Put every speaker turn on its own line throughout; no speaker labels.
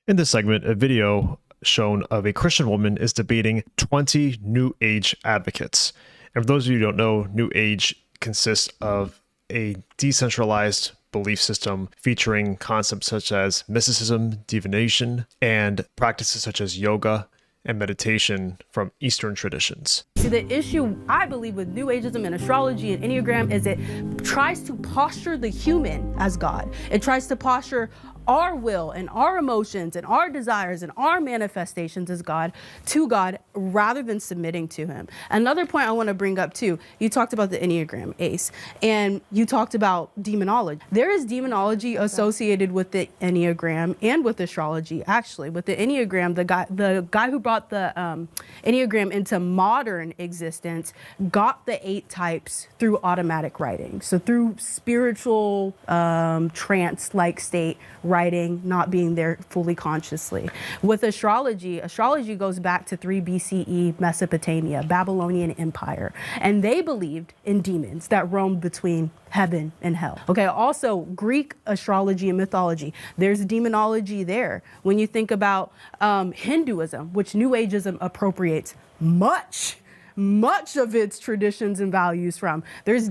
In this segment, a video shown of a Christian woman is debating 20 New Age advocates. And for those of you who don't know, New Age consists of a decentralized belief system featuring concepts such as mysticism, divination, and practices such as yoga and meditation from Eastern traditions.
See, the issue, I believe, with New Ageism and astrology and Enneagram is it tries to posture the human as God. It tries to posture our will and our emotions and our desires and our manifestations as God to God rather than submitting to him. Another point I want to bring up too, you talked about the Enneagram, Ace, and you talked about demonology. There is demonology associated with the Enneagram and with astrology. Actually, with the Enneagram, the guy who brought the Enneagram into modern existence got the 8 types through automatic writing. So through spiritual trance-like state writing, not being there fully consciously. With astrology goes back to 3 BCE Mesopotamia, Babylonian Empire, and they believed in demons that roamed between heaven and hell. Okay, also Greek astrology and mythology, there's demonology there. When you think about Hinduism, which New Ageism appropriates much of its traditions and values from, there's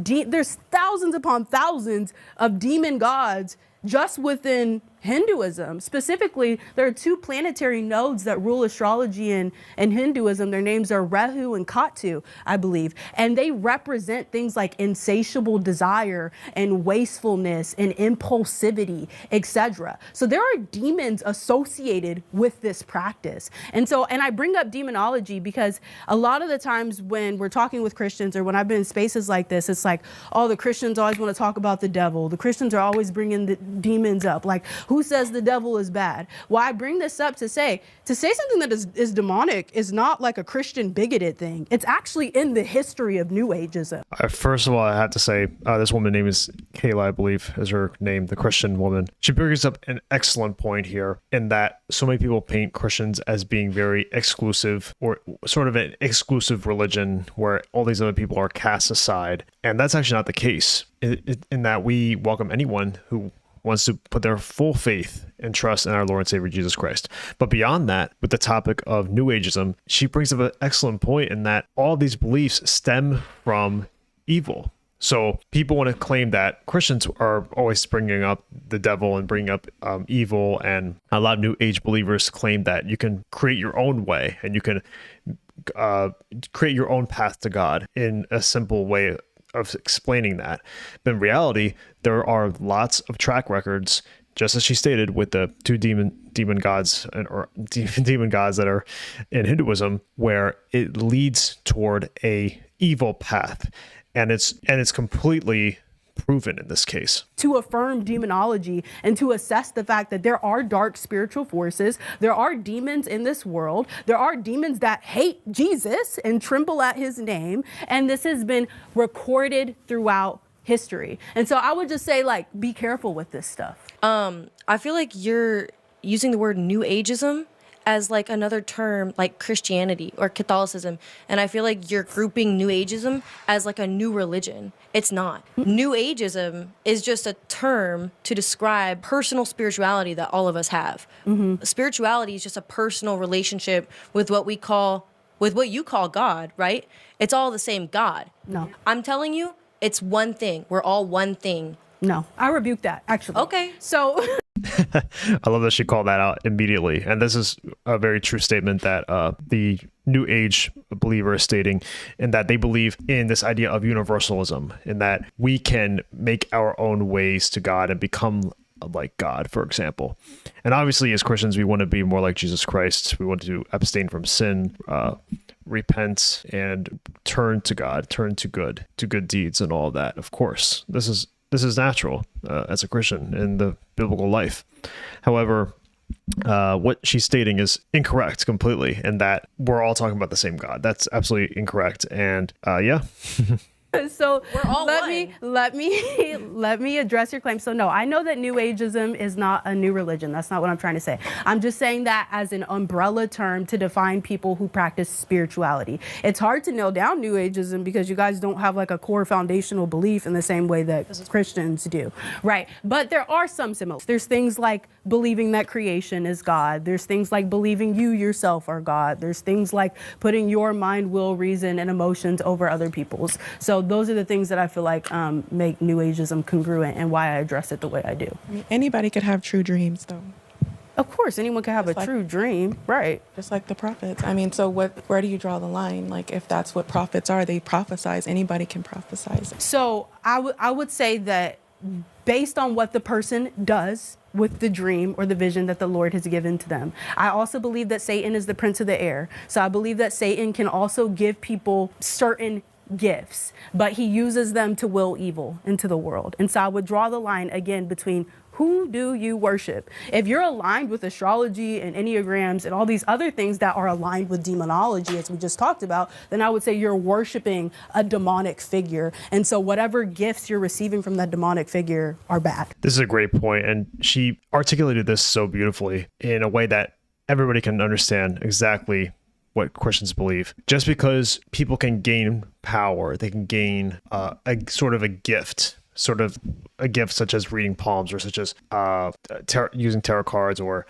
thousands upon thousands of demon gods just within Hinduism. Specifically, there are 2 planetary nodes that rule astrology and Hinduism. Their names are Rahu and Ketu, I believe. And they represent things like insatiable desire and wastefulness and impulsivity, etc. So there are demons associated with this practice. And I bring up demonology because a lot of the times when we're talking with Christians or when I've been in spaces like this, it's like, oh, the Christians always want to talk about the devil. The Christians are always bringing the demons up. Like, who says the devil is bad? Well, I bring this up to say something that is demonic is not like a Christian bigoted thing. It's actually in the history of New Ageism.
First of all, I have to say, this woman's name is Kayla, I believe, is her name, the Christian woman. She brings up an excellent point here in that so many people paint Christians as being very exclusive or sort of an exclusive religion where all these other people are cast aside. And that's actually not the case in that we welcome anyone who wants to put their full faith and trust in our Lord and Savior Jesus Christ. But beyond that, with the topic of New Ageism, she brings up an excellent point in that all these beliefs stem from evil. So people want to claim that Christians are always bringing up the devil and bringing up evil, and a lot of New Age believers claim that you can create your own way and you can create your own path to God in a simple way of explaining that. But in reality, there are lots of track records, just as she stated, with the 2 demon gods or demon gods that are in Hinduism, where it leads toward a evil path, and it's completely proven in this case.
To affirm demonology and to assess the fact that there are dark spiritual forces, there are demons in this world, there are demons that hate Jesus and tremble at his name, and this has been recorded throughout history. And so I would just say, like, be careful with this stuff.
I feel like you're using the word New Ageism as like another term like Christianity or Catholicism, and I feel like you're grouping New Ageism as like a new religion. It's not. New Ageism is just a term to describe personal spirituality that all of us have. Spirituality is just a personal relationship with what you call God, right? It's all the same God.
No.
I'm telling you, it's one thing. We're all one thing.
No, I rebuke that, actually.
Okay.
So
I love that she called that out immediately. And this is a very true statement that the New Age believer is stating, in that they believe in this idea of universalism, in that we can make our own ways to God and become like God, for example. And obviously, as Christians, we want to be more like Jesus Christ. We want to abstain from sin, repent, and turn to God, turn to good deeds and all that. Of course, this is natural as a Christian in the biblical life. However, what she's stating is incorrect completely, and that we're all talking about the same God. That's absolutely incorrect. And yeah.
So
We're all
let
one.
me address your claim. So no, I know that New Ageism is not a new religion. That's not what I'm trying to say. I'm just saying that as an umbrella term to define people who practice spirituality. It's hard to nail down New Ageism because you guys don't have like a core foundational belief in the same way that Christians do, right? But there are some similarities. There's things like believing that creation is God. There's things like believing you yourself are God. There's things like putting your mind, will, reason, and emotions over other people's. So those are the things that I feel like make New Ageism congruent and why I address it the way I do.
I mean, anybody could have true dreams, though.
Of course, anyone can have a true dream, right?
Just like the prophets. I mean, so where do you draw the line? Like, if that's what prophets are, they prophesize. Anybody can prophesize.
So I would say that based on what the person does with the dream or the vision that the Lord has given to them. I also believe that Satan is the prince of the air. So I believe that Satan can also give people certain gifts, but he uses them to will evil into the world. And so I would draw the line again between who do you worship? If you're aligned with astrology and enneagrams and all these other things that are aligned with demonology, as we just talked about, then I would say you're worshiping a demonic figure. And so whatever gifts you're receiving from that demonic figure are bad.
This is a great point, and she articulated this so beautifully in a way that everybody can understand exactly what Christians believe. Just because people can gain power, they can gain a sort of a gift, such as reading palms, or such as using tarot cards, or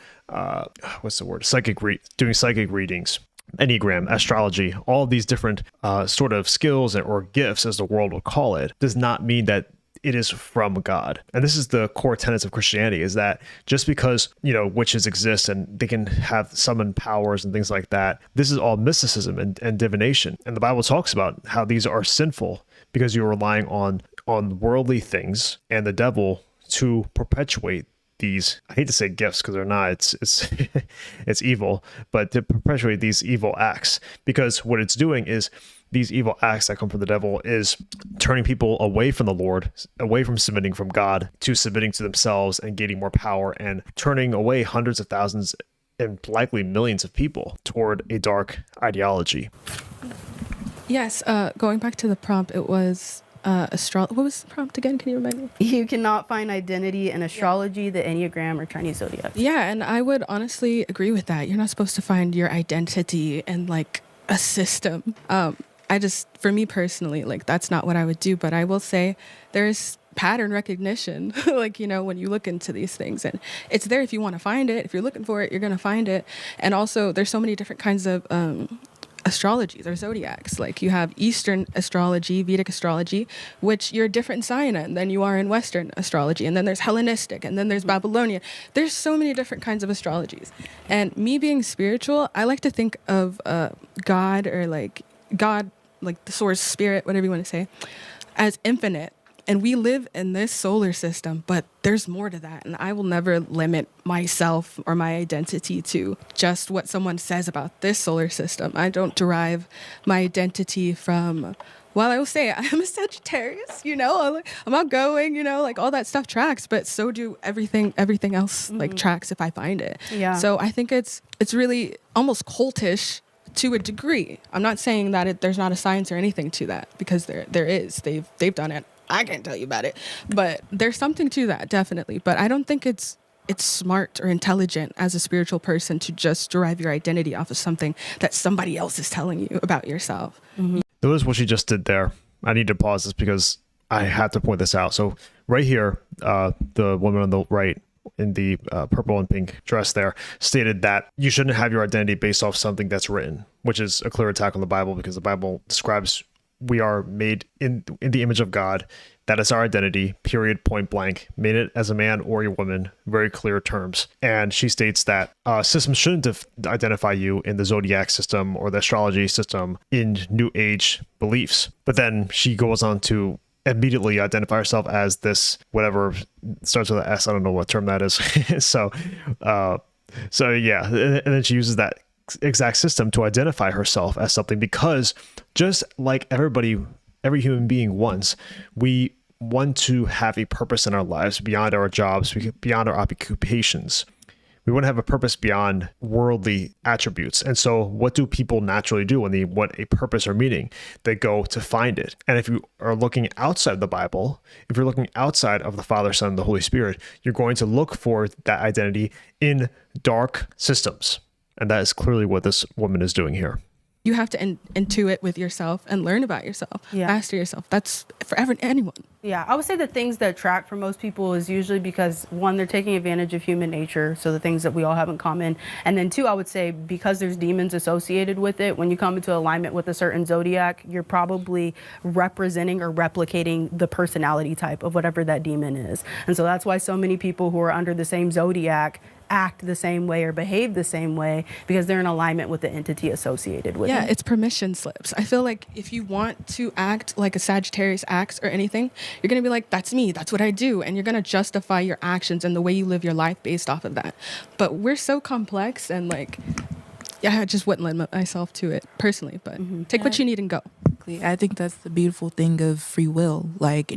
doing psychic readings, enneagram, astrology, all of these different sort of skills or gifts, as the world would call it, does not mean that it is from God. And this is the core tenets of Christianity, is that just because, witches exist and they can have summon powers and things like that, this is all mysticism and divination. And the Bible talks about how these are sinful because you're relying on worldly things and the devil to perpetuate these, I hate to say gifts because they're not, it's it's evil, but to perpetuate these evil acts, because what it's doing is these evil acts that come from the devil is turning people away from the Lord, away from submitting from God to submitting to themselves and gaining more power, and turning away hundreds of thousands and likely millions of people toward a dark ideology.
Yes, going back to the prompt, it was what was the prompt again? Can you remind me?
You cannot find identity in astrology, the Enneagram, or Chinese zodiac.
Yeah, and I would honestly agree with that. You're not supposed to find your identity in like a system. For me personally, like that's not what I would do, but I will say there's pattern recognition, like, when you look into these things, and it's there if you want to find it. If you're looking for it, you're going to find it. And also there's so many different kinds of astrologies or zodiacs. Like you have Eastern astrology, Vedic astrology, which you're a different sign in than you are in Western astrology. And then there's Hellenistic, and then there's Babylonian. There's so many different kinds of astrologies. And me being spiritual, I like to think of God, or like God, like the source, spirit, whatever you want to say, as infinite. And we live in this solar system, but there's more to that. And I will never limit myself or my identity to just what someone says about this solar system. I don't derive my identity from, well, I will say I'm a Sagittarius, I'm outgoing, like all that stuff tracks, but so do everything else like tracks if I find it.
Yeah.
So I think it's really almost cultish to a degree. I'm not saying that there's not a science or anything to that, because there is. They've done it. I can't tell you about it, but there's something to that, definitely. But I don't think it's smart or intelligent as a spiritual person to just derive your identity off of something that somebody else is telling you about yourself.
Mm-hmm.
Notice what she just did there. I need to pause this because I have to point this out. So right here, the woman on the right in the purple and pink dress there stated that you shouldn't have your identity based off something that's written, which is a clear attack on the Bible, because the Bible describes we are made in the image of God. That is our identity, period, point blank. Made it as a man or a woman, very clear terms. And she states that systems shouldn't identify you in the zodiac system or the astrology system in New Age beliefs. But then she goes on to immediately identify herself as this, whatever starts with an S. I don't know what term that is. So yeah. And then she uses that exact system to identify herself as something, because just like every human being wants, we want to have a purpose in our lives beyond our jobs, beyond our occupations. we want to have a purpose beyond worldly attributes. And so what do people naturally do when they want a purpose or meaning? They go to find it. And if you are looking outside the Bible, if you're looking outside of the Father, Son, and the Holy Spirit, you're going to look for that identity in dark systems. And that is clearly what this woman is doing here.
You have to intuit with yourself and learn about yourself.
Yeah.
Master yourself. That's for anyone.
Yeah, I would say the things that track for most people is usually because, one, they're taking advantage of human nature, so the things that we all have in common. And then two, I would say because there's demons associated with it, when you come into alignment with a certain zodiac, you're probably representing or replicating the personality type of whatever that demon is. And so that's why so many people who are under the same zodiac act the same way or behave the same way, because they're in alignment with the entity associated with it.
Yeah, it's permission slips. I feel like if you want to act like a Sagittarius acts or anything, you're going to be like, that's me, that's what I do. And you're going to justify your actions and the way you live your life based off of that. But we're so complex and like, yeah, I just wouldn't lend myself to it personally, but take what you need and go.
I think that's the beautiful thing of free will. Like,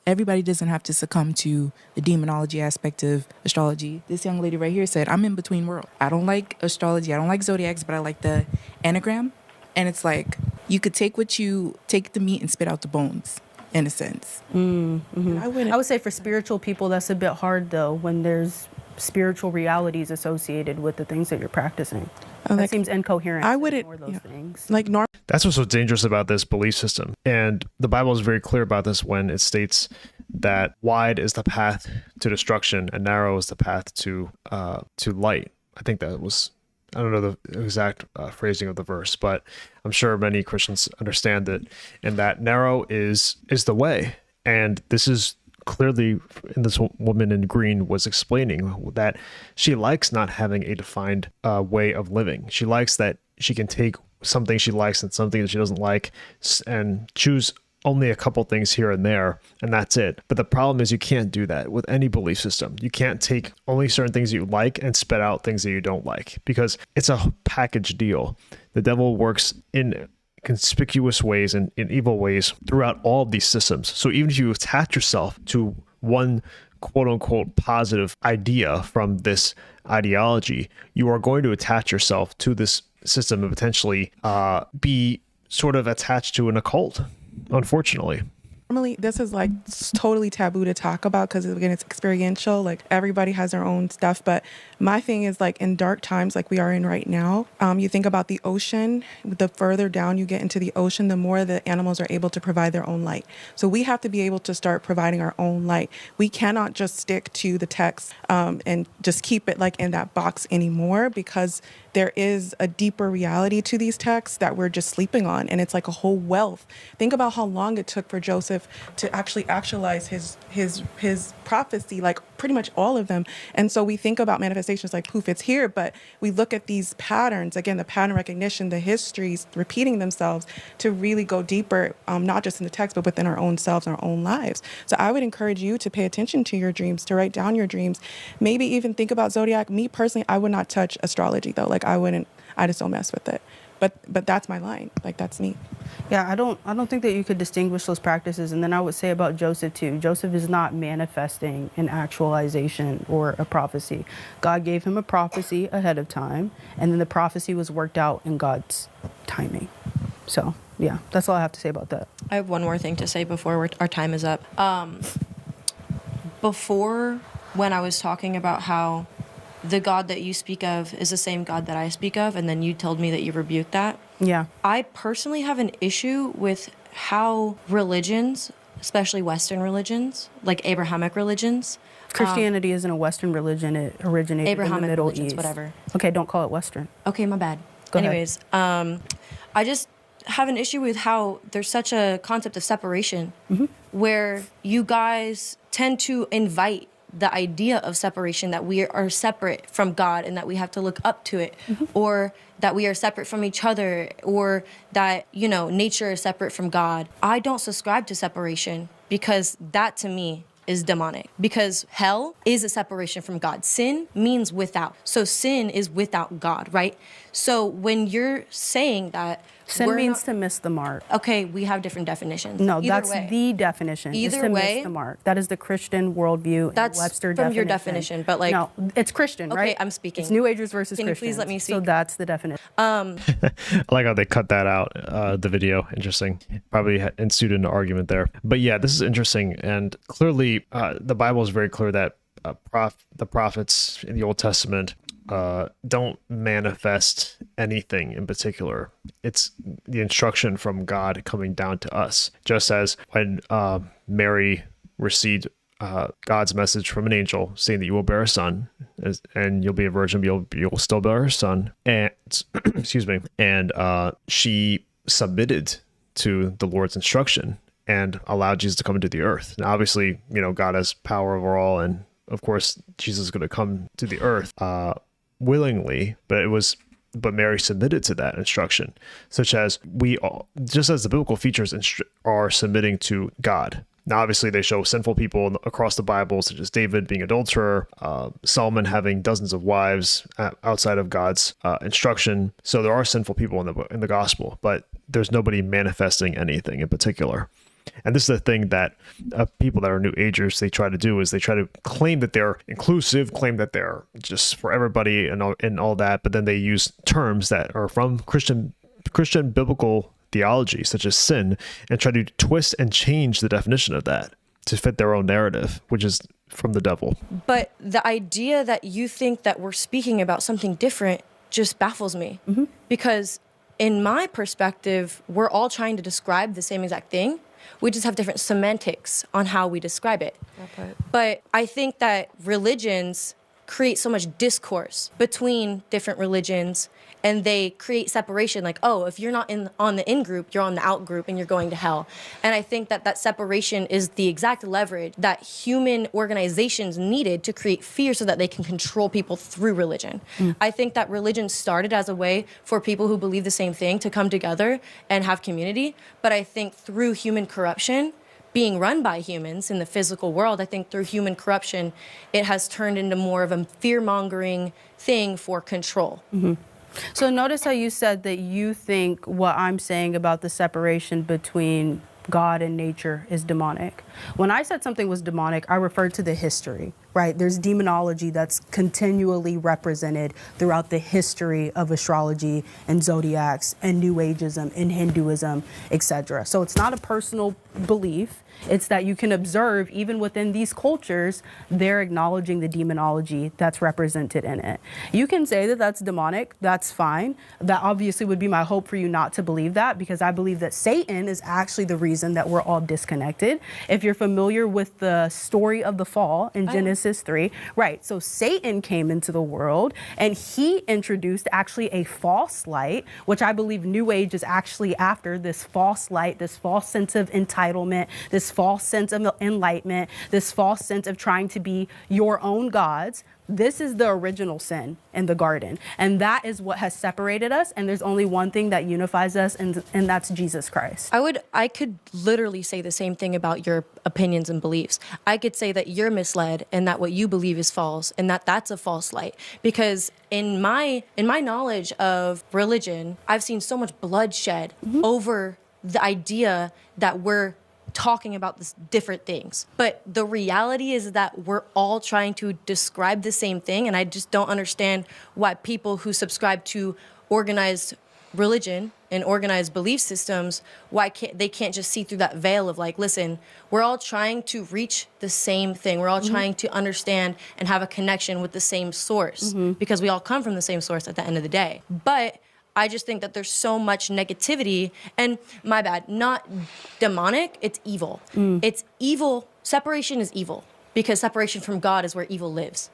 everybody doesn't have to succumb to the demonology aspect of astrology. This young lady right here said, I'm in between world. I don't like astrology. I don't like zodiacs, but I like the anagram. And it's like, you could take the meat and spit out the bones, in a sense.
Mm-hmm.
I wouldn't.
I would say for spiritual people, that's a bit hard though, when there's spiritual realities associated with the things that you're practicing. That seems incoherent.
I wouldn't.
Those things.
Like,
That's what's so dangerous about this belief system. And the Bible is very clear about this when it states that wide is the path to destruction and narrow is the path to light. I think that was, I don't know the exact phrasing of the verse, but I'm sure many Christians understand it. And that narrow is the way. And this is clearly, and this woman in green was explaining that she likes not having a defined way of living. She likes that she can take something she likes and something that she doesn't like and choose only a couple things here and there, and that's it. But the problem is you can't do that with any belief system. You can't take only certain things you like and spit out things that you don't like, because it's a package deal. The devil works in conspicuous ways and in evil ways throughout all of these systems. So even if you attach yourself to one quote unquote positive idea from this ideology, you are going to attach yourself to this system and potentially be sort of attached to an occult, unfortunately.
Normally, this is like totally taboo to talk about because, again, it's experiential. Like, everybody has their own stuff. But my thing is, like, in dark times like we are in right now, you think about the ocean. The further down you get into the ocean, the more the animals are able to provide their own light. So we have to be able to start providing our own light. We cannot just stick to the text and just keep it like in that box anymore, because there is a deeper reality to these texts that we're just sleeping on. And it's like a whole wealth. Think about how long it took for Joseph to actually actualize his prophecy, like pretty much all of them. And so we think about manifestations like poof, it's here, but we look at these patterns, again, the pattern recognition, the histories repeating themselves to really go deeper, not just in the text, but within our own selves and our own lives. So I would encourage you to pay attention to your dreams, to write down your dreams, maybe even think about zodiac. Me personally, I would not touch astrology though. Like, I just don't mess with it. But that's my line. Like, that's me.
Yeah, I don't think that you could distinguish those practices. And then I would say about Joseph too. Joseph is not manifesting an actualization or a prophecy. God gave him a prophecy ahead of time, and then the prophecy was worked out in God's timing. So yeah, that's all I have to say about that.
I have one more thing to say before our time is up. Before, when I was talking about how the God that you speak of is the same God that I speak of, and then you told me that you rebuked that.
Yeah.
I personally have an issue with how religions, especially Western religions, like Abrahamic religions.
Christianity isn't a Western religion. It originated
Abrahamic
in the Middle
religions,
East.
whatever.
Okay, don't call it Western.
Okay, my bad.
Go ahead.
Anyways, I just have an issue with how there's such a concept of separation, where you guys tend to invite the idea of separation, that we are separate from God and that we have to look up to it, or that we are separate from each other, or that, nature is separate from God. I don't subscribe to separation, because that to me is demonic, because hell is a separation from God. Sin means without. So sin is without God, right? So when you're saying that
Sin
we're
means
not-
to miss the mark.
Okay, we have different definitions.
No,
Either
that's
way.
the definition. Is
Either
to
way-
miss the mark. That is the Christian worldview. And
That's
Webster
from your
definition.
definition, but, like-
no, it's Christian,
Okay,
right?
I'm speaking.
It's New Agers versus
Can you
Christians.
please let me
So
speak?
that's the definition.
I like how they cut that out, the video. Interesting. Probably ensued an argument there. But yeah, this is interesting. And clearly, the Bible is very clear that the prophets in the Old Testament don't manifest anything in particular. It's the instruction from God coming down to us. Just as when Mary received God's message from an angel saying that you will bear a son, and you'll be a virgin, but you'll still bear a son. And excuse me. And she submitted to the Lord's instruction and allowed Jesus to come into the earth. Now, obviously, God has power over all, and of course, Jesus is going to come to the earth willingly, but Mary submitted to that instruction, such as we all, just as the biblical features are submitting to God. Now, obviously, they show sinful people across the Bible, such as David being adulterer, Solomon having dozens of wives outside of God's instruction. So there are sinful people in the gospel, but there's nobody manifesting anything in particular. And this is the thing that people that are New Agers, they try to do, is they try to claim that they're inclusive, claim that they're just for everybody and all that, but then they use terms that are from Christian biblical theology, such as sin, and try to twist and change the definition of that to fit their own narrative, which is from the devil.
But the idea that you think that we're speaking about something different just baffles me. Because in my perspective, we're all trying to describe the same exact thing. We just have different semantics on how we describe it. But I think that religions create so much discourse between different religions, and they create separation, like, oh, if you're not on the in group, you're on the out group and you're going to hell. And I think that separation is the exact leverage that human organizations needed to create fear so that they can control people through religion. I think that religion started as a way for people who believe the same thing to come together and have community. But I think through human corruption, being run by humans in the physical world, I think through human corruption, it has turned into more of a fear-mongering thing for control.
So notice how you said that you think what I'm saying about the separation between God and nature is demonic. When I said something was demonic, I referred to the history, right? There's demonology that's continually represented throughout the history of astrology and zodiacs and New Ageism and Hinduism, etc. So it's not a personal belief. It's that you can observe, even within these cultures, they're acknowledging the demonology that's represented in it. You can say that that's demonic, that's fine. That obviously would be my hope for you not to believe that, because I believe that Satan is actually the reason that we're all disconnected. If you're familiar with the story of the fall in Genesis 3, right, so Satan came into the world and he introduced actually a false light, which I believe New Age is actually after, this false light, this false sense of entitlement, this false sense of enlightenment, this false sense of trying to be your own gods. This is the original sin in the garden. And that is what has separated us. And there's only one thing that unifies us, and that's Jesus Christ.
I could literally say the same thing about your opinions and beliefs. I could say that you're misled and that what you believe is false and that that's a false light. Because in my knowledge of religion, I've seen so much bloodshed over the idea that we're talking about this different things. But the reality is that we're all trying to describe the same thing, and I just don't understand why people who subscribe to organized religion and organized belief systems, why they can't just see through that veil of like, listen, we're all trying to reach the same thing. We're all trying to understand and have a connection with the same source, because we all come from the same source at the end of the day. But I just think that there's so much negativity, and my bad, not demonic, it's evil. It's evil. Separation is evil, because separation from God is where evil lives.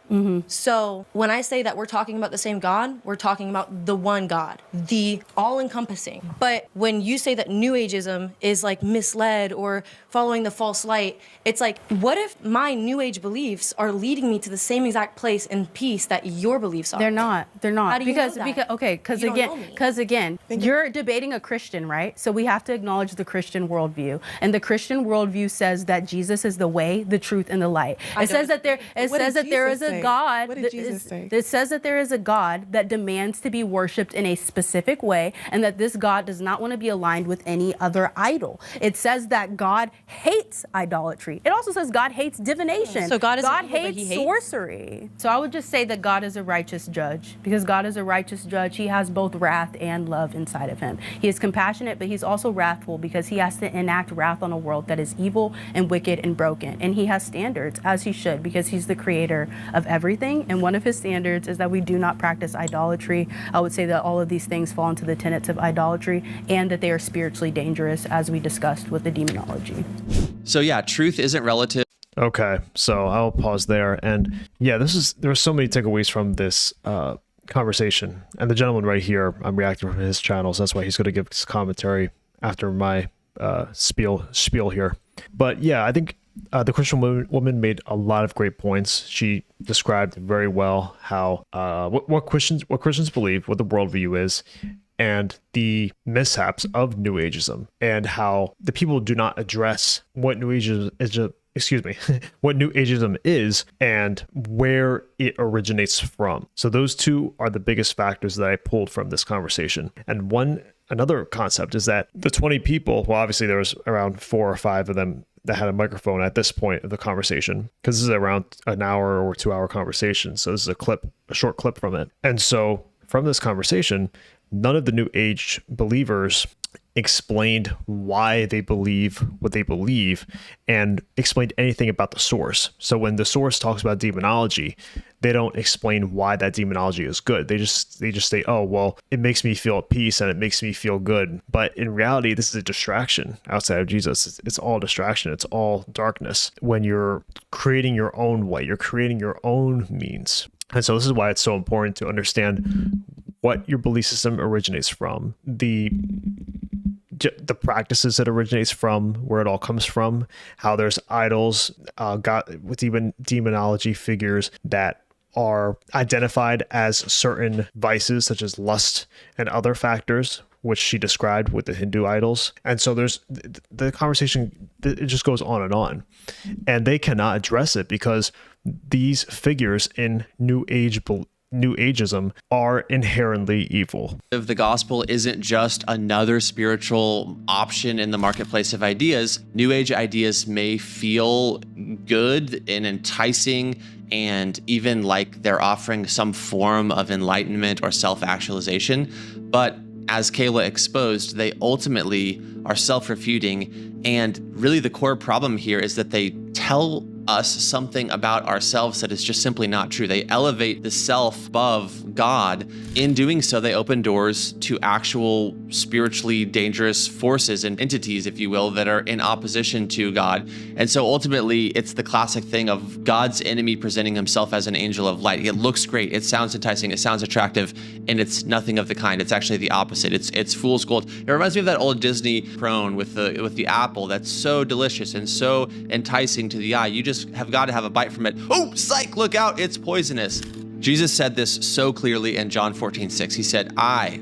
So when I say that we're talking about the same God, we're talking about the one God, the all-encompassing. But when you say that New Ageism is like misled or following the false light, it's like, what if my New Age beliefs are leading me to the same exact place and peace that your beliefs are?
They're not.
How do you know that?
Because again, you're debating a Christian, right? So we have to acknowledge the Christian worldview. And the Christian worldview says that Jesus is the way, the truth, and the light. light. It says that there is a God.
What did Jesus say?
It says that there is a God that demands to be worshipped in a specific way, and that this God does not want to be aligned with any other idol. It says that God hates idolatry. It also says God hates divination.
So God
hates sorcery. So I would just say that God is a righteous judge. Because God is a righteous judge, he has both wrath and love inside of him. He is compassionate, but he's also wrathful because he has to enact wrath on a world that is evil and wicked and broken. And he has standards, as he should, because he's the creator of everything. And one of his standards is that we do not practice idolatry. I would say that all of these things fall into the tenets of idolatry, and that they are spiritually dangerous, as we discussed with the demonology.
So yeah, truth isn't relative.
Okay, so I'll pause there. And yeah, there are so many takeaways from this conversation. And the gentleman right here, I'm reacting from his channel, so that's why he's going to give his commentary after my spiel here. But yeah, I think the Christian woman made a lot of great points. She described very well how what Christians believe, what the worldview is, and the mishaps of New Ageism, and how the people do not address what New Ageism is. What New Ageism is and where it originates from. So those two are the biggest factors that I pulled from this conversation. And another concept is that the 20 people, well, obviously there was around 4 or 5 of them that had a microphone at this point of the conversation, because this is around an hour or 2 hour conversation. So this is a short clip from it. And so from this conversation, none of the New Age believers explained why they believe what they believe and explained anything about the source. So when the source talks about demonology, they don't explain why that demonology is good. They just say, oh, well, it makes me feel at peace and it makes me feel good. But in reality, this is a distraction outside of Jesus. It's all distraction. It's all darkness. When you're creating your own way, you're creating your own means. And so this is why it's so important to understand what your belief system originates from, the practices it originates from, where it all comes from, how there's idols, God, with even demonology figures that are identified as certain vices such as lust and other factors, which she described with the Hindu idols. And so there's the conversation, it just goes on, and they cannot address it because these figures in New Ageism are inherently evil.
The gospel isn't just another spiritual option in the marketplace of ideas. New Age ideas may feel good and enticing, and even like they're offering some form of enlightenment or self-actualization. But as Kayla exposed, they ultimately are self-refuting. And really the core problem here is that they tell us something about ourselves that is just simply not true. They elevate the self above God. In doing so, they open doors to actual spiritually dangerous forces and entities, if you will, that are in opposition to God. And so ultimately, it's the classic thing of God's enemy presenting himself as an angel of light. It looks great. It sounds enticing. It sounds attractive. And it's nothing of the kind. It's actually the opposite. It's fool's gold. It reminds me of that old Disney crone with the apple that's so delicious and so enticing to the eye. You just have got to have a bite from it. Oh, psych, look out, it's poisonous. Jesus said this so clearly in John 14:6. He said, I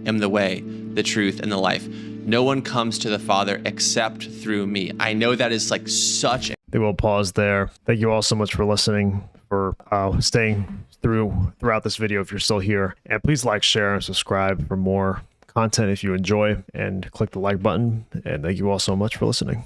am the way, the truth, and the life. No one comes to the Father except through me. I know that is like such.
They will pause there. Thank you all so much for listening, for staying throughout this video if you're still here. And please like, share, and subscribe for more content if you enjoy, and click the like button. And thank you all so much for listening.